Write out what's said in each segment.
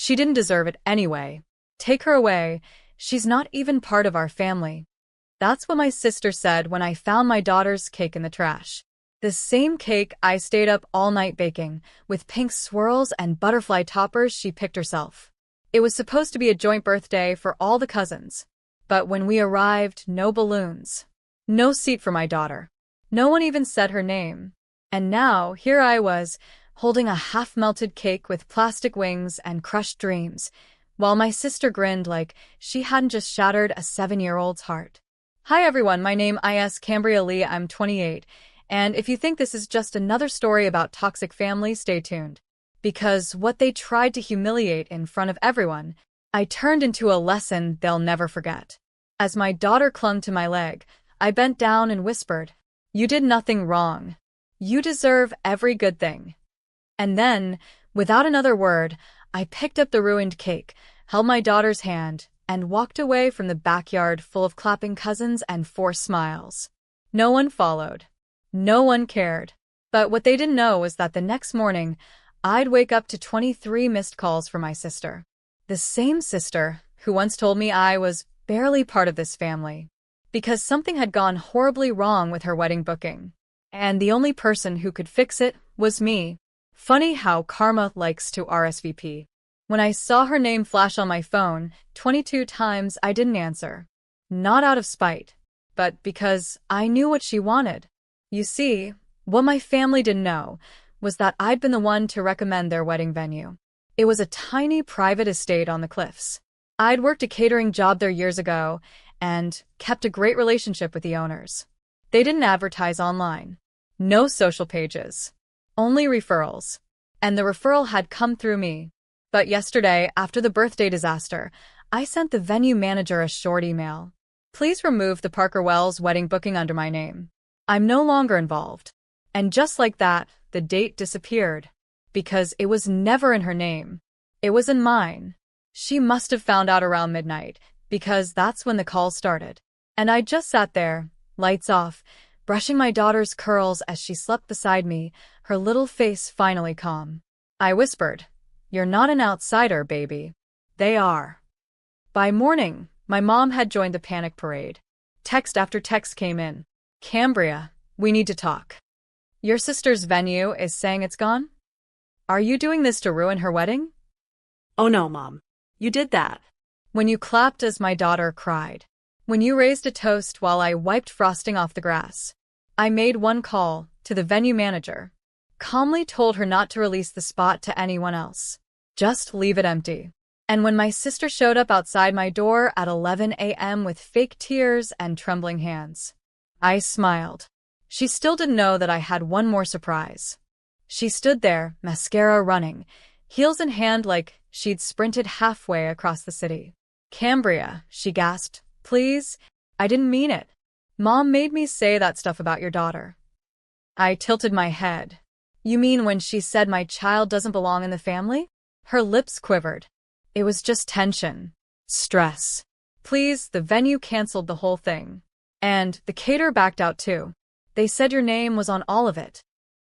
She didn't deserve it anyway. Take her away. She's not even part of our family. That's what my sister said when I found my daughter's cake in the trash. The same cake I stayed up all night baking, with pink swirls and butterfly toppers she picked herself. It was supposed to be a joint birthday for all the cousins. But when we arrived, no balloons. No seat for my daughter. No one even said her name. And now, here I was, holding a half-melted cake with plastic wings and crushed dreams, while my sister grinned like she hadn't just shattered a 7-year-old's heart. Hi everyone, my name is Cambria Lee, I'm 28, and if you think this is just another story about toxic family, stay tuned. Because what they tried to humiliate in front of everyone, I turned into a lesson they'll never forget. As my daughter clung to my leg, I bent down and whispered, "You did nothing wrong. You deserve every good thing." And then, without another word, I picked up the ruined cake, held my daughter's hand, and walked away from the backyard full of clapping cousins and forced smiles. No one followed. No one cared. But what they didn't know was that the next morning, I'd wake up to 23 missed calls from my sister. The same sister who once told me I was barely part of this family, because something had gone horribly wrong with her wedding booking. And the only person who could fix it was me. Funny how karma likes to RSVP. When I saw her name flash on my phone 22 times, I didn't answer. Not out of spite, but because I knew what she wanted. You see, what my family didn't know was that I'd been the one to recommend their wedding venue. It was a tiny private estate on the cliffs. I'd worked a catering job there years ago and kept a great relationship with the owners. They didn't advertise online. No social pages. Only referrals. And the referral had come through me. But yesterday, after the birthday disaster, I sent the venue manager a short email. "Please remove the Parker Wells wedding booking under my name. I'm no longer involved." And just like that, the date disappeared. Because it was never in her name. It was in mine. She must have found out around midnight, because that's when the call started. And I just sat there, lights off, brushing my daughter's curls as she slept beside me, her little face finally calm. I whispered, "You're not an outsider, baby. They are." By morning, my mom had joined the panic parade. Text after text came in. "Cambria, we need to talk. Your sister's venue is saying it's gone? Are you doing this to ruin her wedding?" "Oh no, Mom. You did that." "When you clapped as my daughter cried. When you raised a toast while I wiped frosting off the grass. I made one call to the venue manager. Calmly told her not to release the spot to anyone else. Just leave it empty. And when my sister showed up outside my door at 11 a.m. with fake tears and trembling hands, I smiled. She still didn't know that I had one more surprise. She stood there, mascara running, heels in hand like she'd sprinted halfway across the city. "Cambria," she gasped, "please, I didn't mean it. Mom made me say that stuff about your daughter." I tilted my head. "You mean when she said my child doesn't belong in the family?" Her lips quivered. "It was just tension. Stress. Please, the venue canceled the whole thing. And the caterer backed out too. They said your name was on all of it."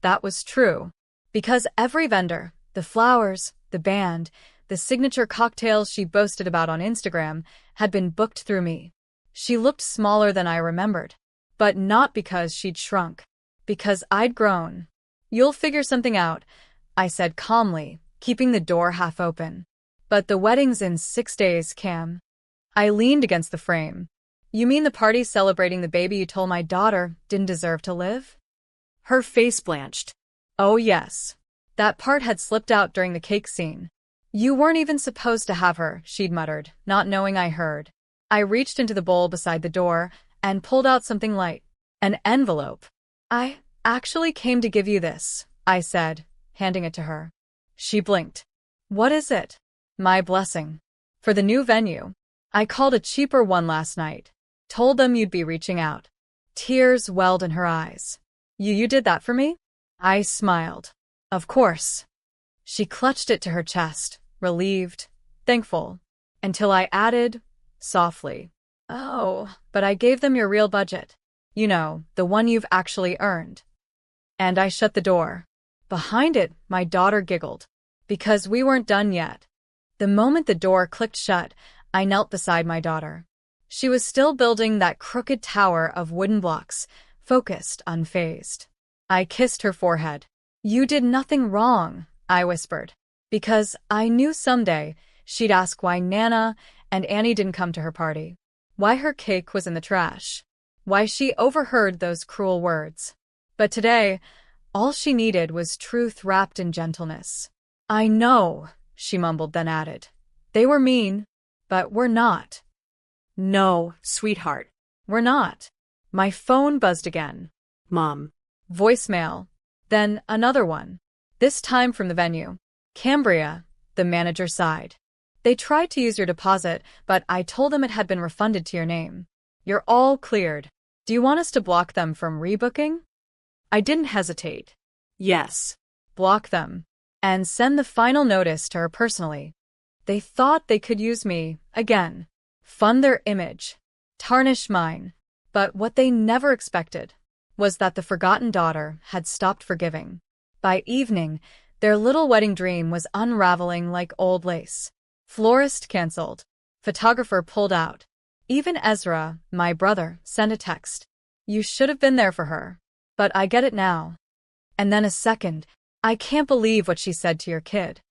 That was true. Because every vendor, the flowers, the band, the signature cocktails she boasted about on Instagram, had been booked through me. She looked smaller than I remembered. But not because she'd shrunk. Because I'd grown. "You'll figure something out," I said calmly, keeping the door half open. "But the wedding's in 6 days, Cam." I leaned against the frame. "You mean the party celebrating the baby you told my daughter didn't deserve to live?" Her face blanched. "Oh yes. That part had slipped out during the cake scene. You weren't even supposed to have her," she'd muttered, not knowing I heard. I reached into the bowl beside the door and pulled out something light. An envelope. "I actually came to give you this," I said, handing it to her. She blinked. "What is it?" "My blessing. For the new venue. I called a cheaper one last night. Told them you'd be reaching out." Tears welled in her eyes. You did that for me?" I smiled. "Of course." She clutched it to her chest, relieved, thankful, until I added, softly, "Oh, but I gave them your real budget. You know, the one you've actually earned." And I shut the door. Behind it, my daughter giggled. Because we weren't done yet. The moment the door clicked shut, I knelt beside my daughter. She was still building that crooked tower of wooden blocks, focused, unfazed. I kissed her forehead. "You did nothing wrong," I whispered, because I knew someday she'd ask why Nana and Annie didn't come to her party, why her cake was in the trash, why she overheard those cruel words. But today, all she needed was truth wrapped in gentleness. "I know," she mumbled, then added. "They were mean, but we're not." No, sweetheart. We're not. My phone buzzed again. Mom. Voicemail. Then another one. This time from the venue. "Cambria," the manager sighed. "They tried to use your deposit, but I told them it had been refunded to your name. You're all cleared. Do you want us to block them from rebooking?" I didn't hesitate. Yes. Block them. And send the final notice to her personally. They thought they could use me, again. Fund their image. Tarnish mine. But what they never expected was that the forgotten daughter had stopped forgiving. By evening, their little wedding dream was unraveling like old lace. Florist canceled. Photographer pulled out. Even Ezra, my brother, sent a text. "You should have been there for her. But I get it now." And then a second, "I can't believe what she said to your kid."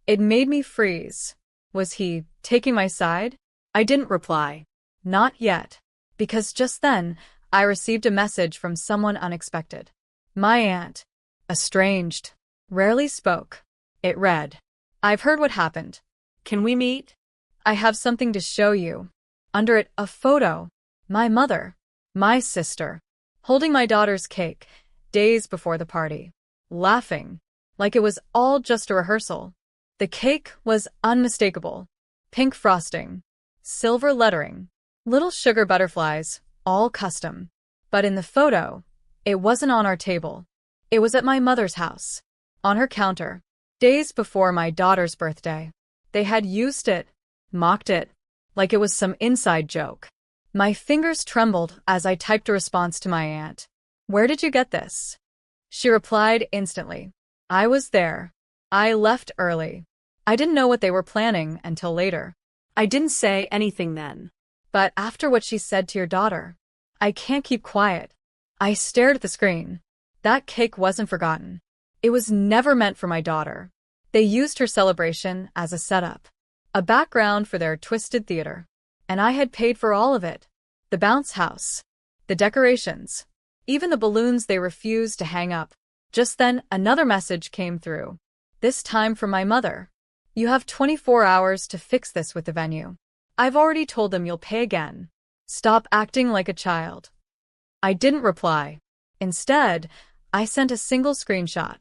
It made me freeze. Was he taking my side? I didn't reply. Not yet. Because just then, I received a message from someone unexpected. My aunt. Estranged. Rarely spoke. It read, "I've heard what happened. Can we meet? I have something to show you." Under it, a photo. My mother. My sister. Holding my daughter's cake, days before the party. Laughing. Like it was all just a rehearsal. The cake was unmistakable. Pink frosting. Silver lettering. Little sugar butterflies, all custom. But in the photo, it wasn't on our table. It was at my mother's house. On her counter. Days before my daughter's birthday. They had used it, mocked it, like it was some inside joke. My fingers trembled as I typed a response to my aunt. "Where did you get this?" She replied instantly. "I was there. I left early." I didn't know what they were planning until later. I didn't say anything then. But after what she said to your daughter, I can't keep quiet. I stared at the screen. That cake wasn't forgotten. It was never meant for my daughter. They used her celebration as a setup, a background for their twisted theater. And I had paid for all of it. The bounce house, the decorations, even the balloons they refused to hang up. Just then, another message came through. This time from my mother. "You have 24 hours to fix this with the venue. I've already told them you'll pay again. Stop acting like a child." I didn't reply. Instead, I sent a single screenshot.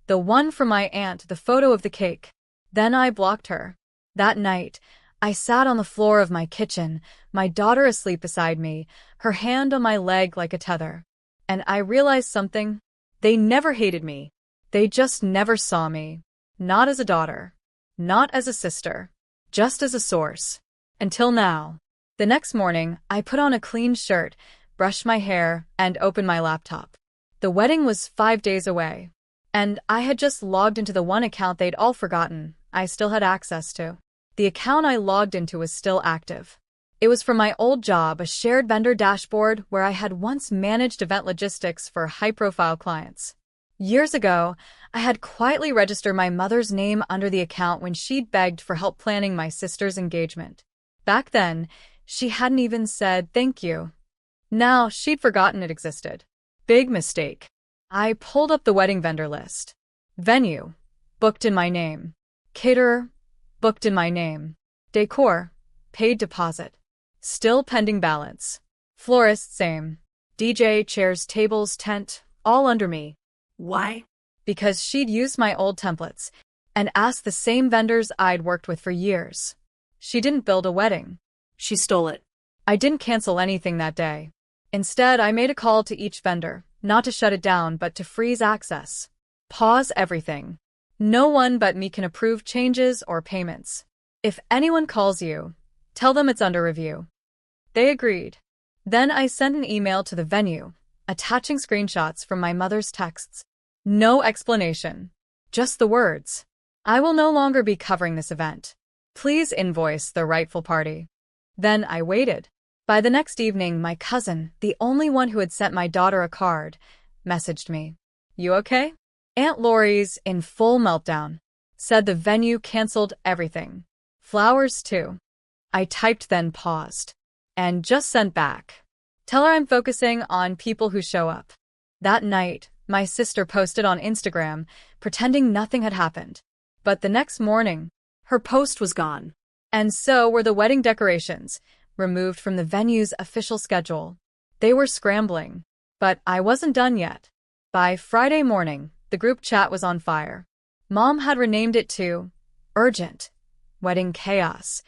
The one from my aunt, the photo of the cake. Then I blocked her. That night, I sat on the floor of my kitchen, my daughter asleep beside me, her hand on my leg like a tether. And I realized something. They never hated me. They just never saw me. Not as a daughter. Not as a sister. Just as a source. Until now. The next morning, I put on a clean shirt, brushed my hair, and opened my laptop. The wedding was 5 days away. And I had just logged into the one account they'd all forgotten I still had access to. The account I logged into was still active. It was from my old job, a shared vendor dashboard where I had once managed event logistics for high-profile clients. Years ago, I had quietly registered my mother's name under the account when she'd begged for help planning my sister's engagement. Back then, she hadn't even said thank you. Now, she'd forgotten it existed. Big mistake. I pulled up the wedding vendor list. Venue, booked in my name. Caterer, booked in my name. Decor, paid deposit. Still pending balance. Florist, same. DJ, chairs, tables, tent, all under me. Why? Because she'd used my old templates and asked the same vendors I'd worked with for years. She didn't build a wedding. She stole it. I didn't cancel anything that day. Instead, I made a call to each vendor, not to shut it down, but to freeze access. Pause everything. No one but me can approve changes or payments. If anyone calls you, tell them it's under review. They agreed. Then I sent an email to the venue, attaching screenshots from my mother's texts. No explanation. Just the words. I will no longer be covering this event. Please invoice the rightful party. Then I waited. By the next evening, my cousin, the only one who had sent my daughter a card, messaged me. You okay? Aunt Lori's in full meltdown. Said the venue canceled everything. Flowers too. I typed, then paused. And just sent back. Tell her I'm focusing on people who show up. That night, my sister posted on Instagram, pretending nothing had happened. But the next morning, Her post was gone. and so were the wedding decorations, removed from the venue's official schedule. They were scrambling. But I wasn't done yet. By Friday morning, the group chat was on fire. Mom had renamed it to Urgent Wedding Chaos,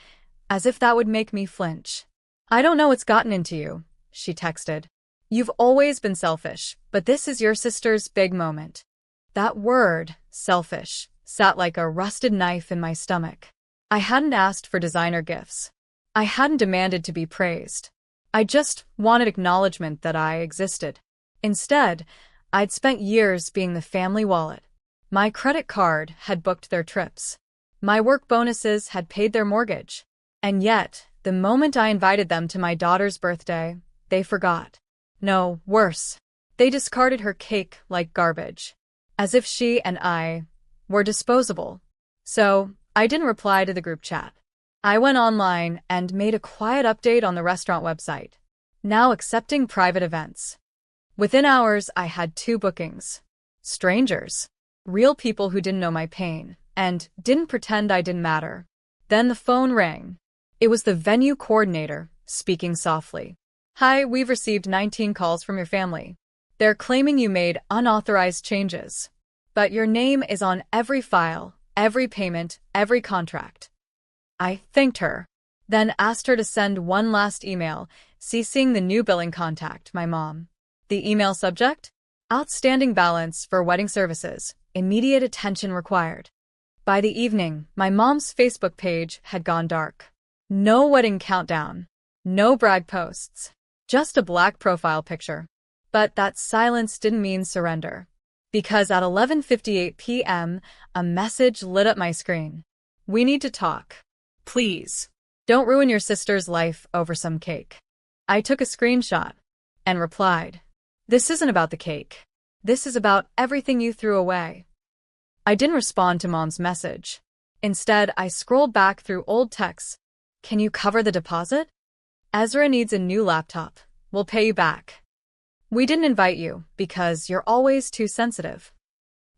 as if that would make me flinch. I don't know what's gotten into you, she texted. You've always been selfish, but this is your sister's big moment. That word, selfish, sat like a rusted knife in my stomach. I hadn't asked for designer gifts. I hadn't demanded to be praised. I just wanted acknowledgement that I existed. Instead, I'd spent years being the family wallet. My credit card had booked their trips. My work bonuses had paid their mortgage. And yet, the moment I invited them to my daughter's birthday, they forgot. No, worse. They discarded her cake like garbage. As if she and I were disposable. So, I didn't reply to the group chat. I went online and made a quiet update on the restaurant website. Now accepting private events. Within hours, I had 2 bookings. Strangers. Real people who didn't know my pain and didn't pretend I didn't matter. Then the phone rang. It was the venue coordinator, speaking softly. Hi, we've received 19 calls from your family. They're claiming you made unauthorized changes. But your name is on every file, every payment, every contract. I thanked her, then asked her to send one last email, CCing the new billing contact, my mom. The email subject? Outstanding balance for wedding services, immediate attention required. By the evening, my mom's Facebook page had gone dark. No wedding countdown. No brag posts. Just a black profile picture. But that silence didn't mean surrender. Because at 11:58 p.m., a message lit up my screen. We need to talk. Please. Don't ruin your sister's life over some cake. I took a screenshot and replied, This isn't about the cake. This is about everything you threw away. I didn't respond to Mom's message. Instead, I scrolled back through old texts. Can you cover the deposit? Ezra needs a new laptop. We'll pay you back. We didn't invite you because you're always too sensitive.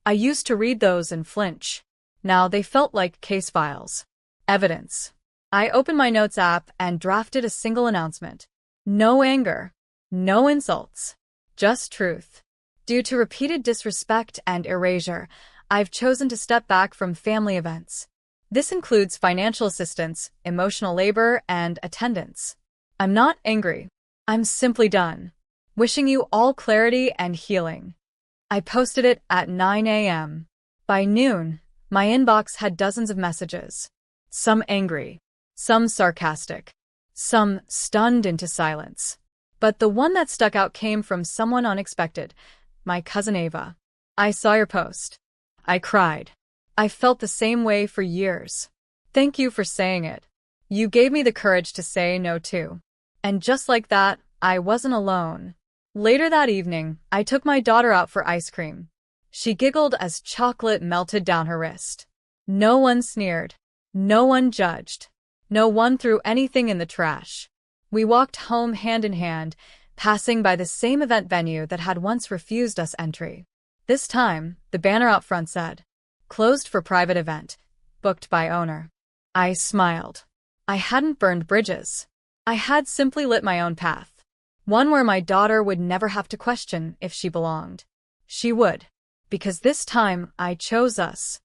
I used to read those and flinch. Now they felt like case files. Evidence. I opened my notes app and drafted a single announcement. No anger. No insults. Just truth. Due to repeated disrespect and erasure, I've chosen to step back from family events. This includes financial assistance, emotional labor, and attendance. I'm not angry. I'm simply done. Wishing you all clarity and healing. I posted it at 9 a.m. By noon, my inbox had dozens of messages. Some angry, some sarcastic, some stunned into silence. But the one that stuck out came from someone unexpected, my cousin Ava. I saw your post. I cried. I felt the same way for years. Thank you for saying it. You gave me the courage to say no too. And just like that, I wasn't alone. Later that evening, I took my daughter out for ice cream. She giggled as chocolate melted down her wrist. No one sneered. No one judged. No one threw anything in the trash. We walked home hand in hand, passing by the same event venue that had once refused us entry. This time, the banner out front said, Closed for private event. Booked by owner. I smiled. I hadn't burned bridges. I had simply lit my own path. One where my daughter would never have to question if she belonged. She would. Because this time, I chose us.